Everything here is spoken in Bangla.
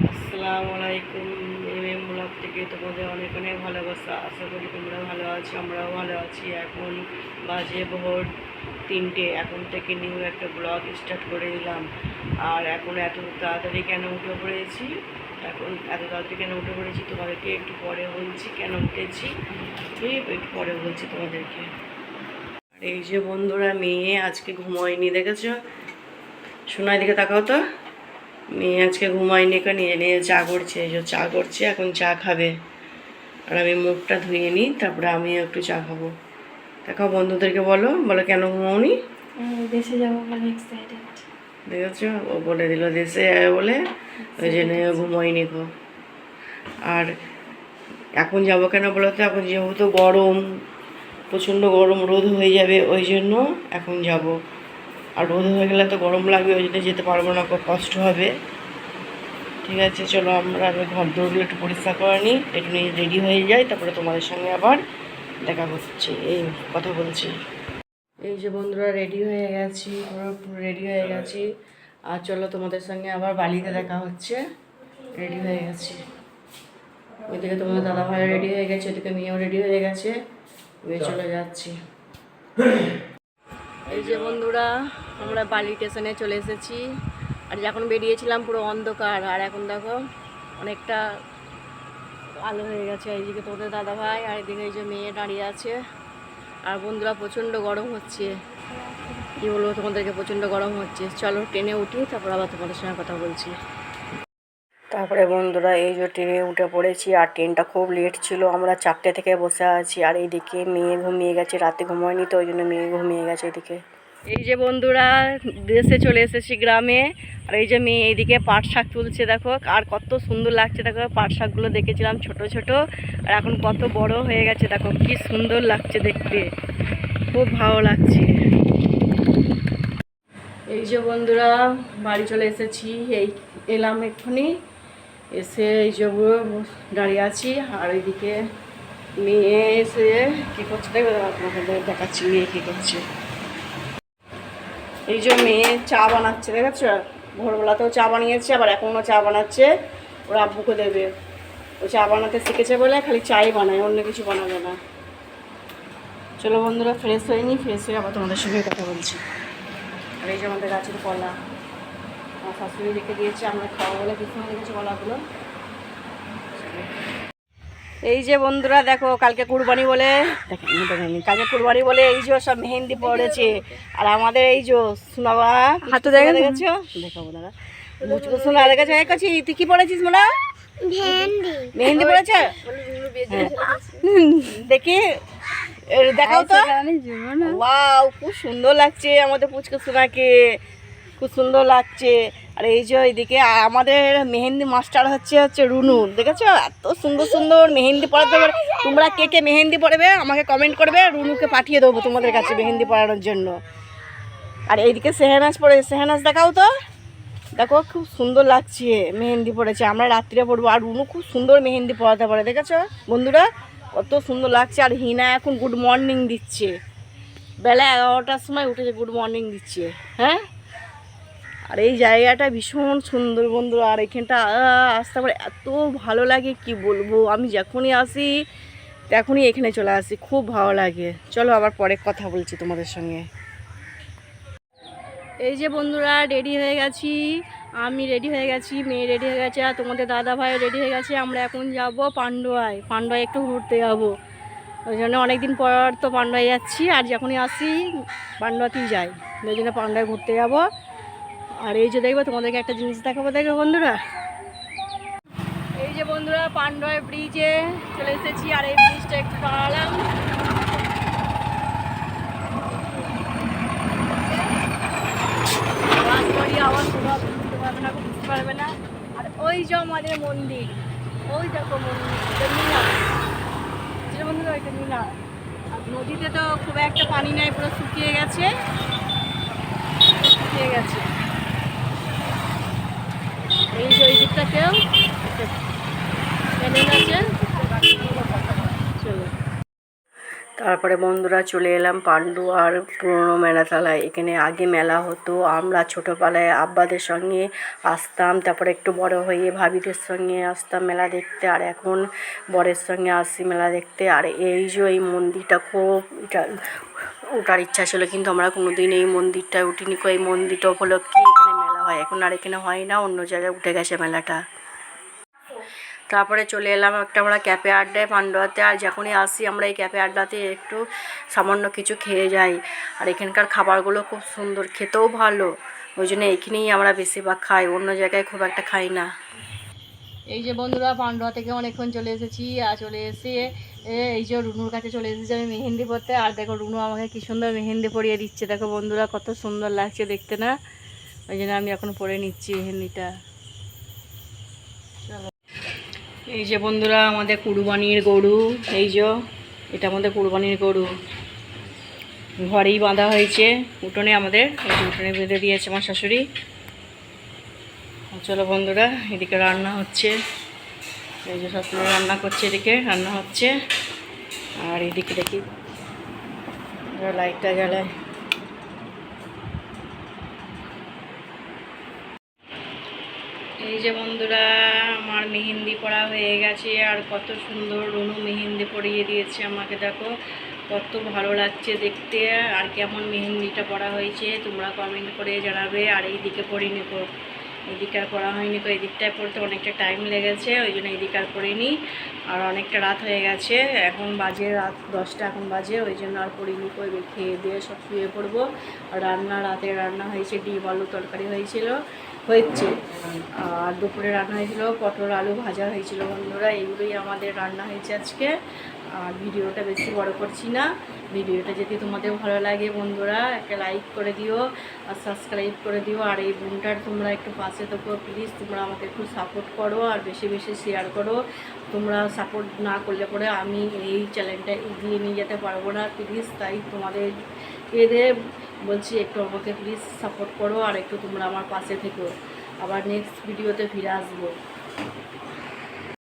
আসসালামু আলাইকুম। এমএম ব্লগ থেকে তোমাদের অনেক অনেক ভালোবাসা। আশা করি তোমরা ভালো আছো, আমরাও ভালো আছি। এখন বাজে ভোর 3টে। এখন থেকে নিউ একটা ব্লগ স্টার্ট করে দিলাম। আর এখন এত তাড়াতাড়ি কেন উঠে পড়েছি তোমাদেরকে একটু পরে বলছি কেন উঠেছি। একটু পরে বলছি তোমাদেরকে। আর এই যে বন্ধুরা, মেয়ে আজকে ঘুমোয়নি, দেখেছো? শোনার দিকে তাকাও তো। মেয়ে আজকে ঘুমায়নি, নিয়ে নিয়ে চা করছে। এই যে চা করছে, এখন চা খাবে। আর আমি মুখটা ধুয়ে নিই, তারপরে আমিও একটু চা খাবো। দেখাও বন্ধুদেরকে, বলো বলো কেন ঘুমাওনি? দেশে যাবো বলে এক্সাইটেড। দেখেছো, ও বলে দিল দেশে যাবে বলে, ওই জন্য ঘুমায়নি গো। আর এখন যাবো কেন বলো তো, এখন যেহেতু গরম, প্রচণ্ড গরম, রোদ হয়ে যাবে, ওই জন্য এখন যাব। আর রোদ হয়ে গেলে তো গরম লাগবে, ওই জন্য যেতে পারবো না, খুব কষ্ট হবে। ঠিক আছে, চলো আমরা ঘর দৌড়গুলো একটু পরিষ্কার করে নিই, একটু নিয়ে রেডি হয়ে যাই, তারপরে তোমাদের সঙ্গে আবার দেখা হচ্ছে, এই কথা বলছি। এই যে বন্ধুরা, রেডি হয়ে গেছি, পুরো রেডি হয়ে গেছি। আর চলো তোমাদের সঙ্গে আবার বালিতে দেখা হচ্ছে। রেডি হয়ে গেছি। ওইদিকে তোমাদের দাদাভাই রেডি হয়ে গেছে, ওইদিকে মেয়েও রেডি হয়ে গেছে, চলে যাচ্ছি। এই যে বন্ধুরা, আমরা বালি স্টেশনে চলে এসেছি। আর যখন বেরিয়েছিলাম পুরো অন্ধকার, আর এখন দেখো অনেকটা আলো হয়ে গেছে। এইদিকে তোমাদের দাদাভাই, আর এদিকে এই যে মেয়ে দাঁড়িয়ে আছে। আর বন্ধুরা, প্রচণ্ড গরম হচ্ছে, কী বলবো তোমাদেরকে, প্রচণ্ড গরম হচ্ছে। চলো ট্রেনে উঠি, তারপর আবার তোমাদের সঙ্গে কথা বলছি। তারপরে বন্ধুরা, এই যে ট্রেনে উঠে পড়েছি। আর ট্রেনটা খুব লেট ছিল, আমরা 4টে থেকে বসে আছি। আর এইদিকে মেয়ে ঘুমিয়ে গেছে, রাতে ঘুমায়নি তো, ওই জন্য মেয়ে ঘুমিয়ে গেছে এদিকে। এই যে বন্ধুরা, দেশে চলে এসেছি, গ্রামে। আর এই যে মেয়ে এইদিকে পাট শাক তুলছে, দেখো। আর কত সুন্দর লাগছে দেখো, পাট শাকগুলো দেখেছিলাম ছোট ছোট, আর এখন কত বড় হয়ে গেছে, দেখো কি সুন্দর লাগছে দেখতে, খুব ভালো লাগছে। এই যে বন্ধুরা, বাড়ি চলে এসেছি, এই এলাম এক্ষুনি এসে এই যে দাঁড়িয়ে আছি। আর এইদিকে মেয়ে এসে কী করছে দেখবে, তোমাদের দেখাচ্ছি মেয়ে কী করছে। এই যে মেয়ে চা বানাচ্ছে, দেখেছ? ভোরবেলাতেও চা বানিয়েছে, আবার এখনও চা বানাচ্ছে, ওর আব্বুকে দেবে। ও চা বানাতে শিখেছে বলে খালি চাই বানায়, অন্য কিছু বানাবে না। চলো বন্ধুরা, ফ্রেশ হয়ে নিই, ফ্রেশ হয়ে আবার তোমাদের সঙ্গে কথা বলছি। আর এই যে আমাদের গাছের কলা, আমার শাশুড়ি রেখে দিয়েছে, আমরা খাওয়া বলে কিছু হয়ে গেছে কলাগুলো। এই যে বন্ধুরা দেখো, কালকে কুরবানি বলে, কালকে কুরবানি বলে এই যে সব মেহেন্দি পড়েছে। আর আমাদের এই যে শোনাবা হাতে দেখে দেখেছো, দেখাবো দাদা, শোনা দেখেছো, কাছে তুই কি পড়েছিস মোনা? মেহেন্দি পড়েছে, দেখি দেখাও তো। ওয়াও, খুব সুন্দর লাগছে আমাদের পুচকু সোনাকে, খুব সুন্দর লাগছে। আর এই যে এইদিকে আমাদের মেহেন্দি মাস্টার হচ্ছে রুনু, দেখেছো? এত সুন্দর সুন্দর মেহেন্দি পড়াতে পারে। তোমরা কে কে মেহেন্দি পড়বে আমাকে কমেন্ট করবে, রুনুকে পাঠিয়ে দেবো তোমাদের কাছে মেহেন্দি পড়ানোর জন্য। আর এইদিকে সেহেনাজ পড়ে, সেহেনাজ দেখাও তো, দেখো খুব সুন্দর লাগছে, মেহেন্দি পড়েছে। আমরা রাত্রিরে পড়বো। আর রুনু খুব সুন্দর মেহেন্দি পড়াতে পারে, দেখেছো বন্ধুরা, কত সুন্দর লাগছে। আর হিনা এখন গুড মর্নিং দিচ্ছে, বেলা 11টার সময় উঠেছে, গুড মর্নিং দিচ্ছে। হ্যাঁ, আর এই জায়গাটা ভীষণ সুন্দর বন্ধুরা। আর এখানটা আসতে পারে, এত ভালো লাগে কি বলবো। আমি যখনই আসি তখনই এখানে চলে আসি, খুব ভালো লাগে। চলো আবার পরে কথা বলছি তোমাদের সঙ্গে। এই যে বন্ধুরা, রেডি হয়ে গেছি, আমি রেডি হয়ে গেছি, মেয়ে রেডি হয়ে গেছে, আর তোমাদের দাদা ভাই রেডি হয়ে গেছে। আমরা এখন যাব পান্ডুয়ায়, পান্ডুয়ায় একটু ঘুরতে যাবো। ওই জন্য অনেকদিন পর তো পান্ডুয়ায় যাচ্ছি, আর যখনই আসি পান্ডুয়াতেই যাই, ওই জন্য পান্ডুয়ায় ঘুরতে যাবো। আর এই যে দেখবো, তোমাদেরকে একটা জিনিস দেখাবো, দেখো বন্ধুরা। এই যে বন্ধুরা, পান্ডুয়া ব্রিজে চলে এসেছি। আর এই ব্রিজটা একটু পাড়ালাম, আওয়াজ বুঝতে পারবে না, বুঝতে পারবে না। আর ওই যে আমাদের মন্দির, ওই দেখো মন্দির, নীলা বন্ধুরা, ওইটা নীলা। আর নদীতে তো খুব একটা পানি নেই, পুরো শুকিয়ে গেছে, শুকিয়ে গেছে। এই যে ওই দিকটাতেও আছে। চলো, তারপরে বন্ধুরা চলে এলাম পান্ডুয়ার পুরনো মেলাতলায়। এখানে আগে মেলা হতো, আমরা ছোটোবেলায় আব্বাদের সঙ্গে আসতাম, তারপরে একটু বড় হয়ে ভাবিদের সঙ্গে আসতাম মেলা দেখতে, আর এখন বরের সঙ্গে আসি মেলা দেখতে। আর এই যে এই মন্দিরটা খুব ওঠার ইচ্ছা ছিল, কিন্তু আমরা কোনোদিন এই মন্দিরটায় উঠিনি। এই মন্দিরটা উপলক্ষে এখানে মেলা হয়, এখন আর এখানে হয় না, অন্য জায়গায় উঠে গেছে মেলাটা। তারপরে চলে এলাম একটা আমরা ক্যাফে আড্ডায় পান্ডুয়াতে। আর যখনই আসি আমরা এই ক্যাফে আড্ডাতে একটু সামান্য কিছু খেয়ে যাই। আর এখানকার খাবারগুলো খুব সুন্দর, খেতেও ভালো, ওই জন্য এখানেই আমরা বেশিরভাগ খাই, অন্য জায়গায় খুব একটা খাই না। এই যে বন্ধুরা পান্ডুয়া থেকে অনেকক্ষণ চলে এসেছি, আর চলে এসে এই যে রুনুর কাছে চলে এসেছি আমি মেহেন্দি পরতে। আর দেখো রুনু আমাকে কি সুন্দর মেহেন্দি পরিয়ে দিচ্ছে, দেখো বন্ধুরা কত সুন্দর লাগছে দেখতে না, ওই জন্য আমি এখন পরে নিচ্ছি মেহেন্দিটা। এই যে বন্ধুরা আমাদের কুরবানির গরু, এই যে এটা আমাদের কুরবানির গরু, ঘরেই বাঁধা হয়েছে উঠোনে, আমাদের এই যে উঠোনে বেঁধে দিয়েছে আমার শাশুড়ি। চলো বন্ধুরা, এদিকে রান্না হচ্ছে, এই যে শাশুড়ি রান্না করছে, এদিকে রান্না হচ্ছে। আর এদিকে দেখি লাইটটা জ্বালায়। এই যে বন্ধুরা আমার মেহেন্দি পরা হয়ে গেছে, আর কত সুন্দর রুনু মেহেন্দি পরিয়ে দিয়েছে আমাকে, দেখো কত ভালো লাগছে দেখতে। আর কেমন মেহেন্দিটা পরা হয়েছে তোমরা কমেন্ট করে জানাবে। আর এইদিকে পরিনি, এদিকে আর পরা হয়নি, তো এদিকটায় পড়তে অনেকটা টাইম লেগেছে, ওই জন্য এদিকে আর পরিনি। আর অনেকটা রাত হয়ে গেছে, এখন বাজে রাত 10টা এখন বাজে, ওই জন্য আর পরিনি। খেয়ে দিয়ে সব শুয়ে পড়বো। আর রাতে রান্না হয়েছে ডিম আলু তরকারি হয়েছে। আর দুপুরে রান্না হয়েছিল পটল আলু ভাজা হয়েছিল। বন্ধুরা এগুলোই আমাদের রান্না হয়েছে আজকে। আর ভিডিওটা বেশি বড় করছি না, ভিডিওটা যদি তোমাদের ভালো লাগে বন্ধুরা একটা লাইক করে দিও আর সাবস্ক্রাইব করে দিও। আর এই বোনটার তোমরা একটু পাশে থাকো প্লিজ, তোমরা আমাকে একটু সাপোর্ট করো আর বেশি বেশি শেয়ার করো। তোমরা সাপোর্ট না করলে পরে আমি এই চ্যানেলটা এগিয়ে নিয়ে যেতে পারবো না প্লিজ, তাই তোমাদের এদের বলছি একটু আমাকে প্লিজ সাপোর্ট করো আর একটু তোমরা আমার পাশে থেকো। আবার নেক্সট ভিডিওতে ফিরে আসবো।